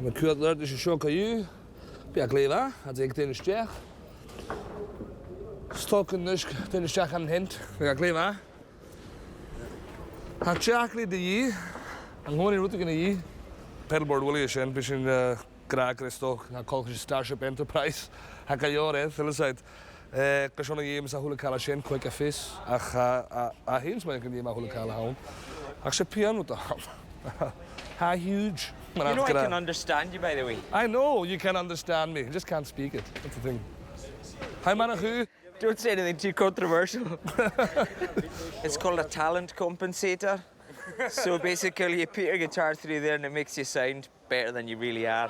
Na cuad leir is seo caú, beag léha, a ag duine isteach. Stocan nus duine isteach an hint, beag léha. Ha teachlí de dhí, an gcónaí rúta gna dhí. Pedalboard uile sin, bhí sin graag ristoch, na colcha Starship Enterprise. Ha cajóir filasaid. Gysona dhím sa húla cala sin, cuic a fis, ach a hins mae'n gan dhím a húla cala hawn. Ach se piano da. Ha huge. You know I can understand you, by the way. I know you can understand me, I just can't speak it. That's the thing. Hi, Manachu. Don't say anything too controversial. It's called a talent compensator. So basically you put your guitar through there and it makes you sound better than you really are.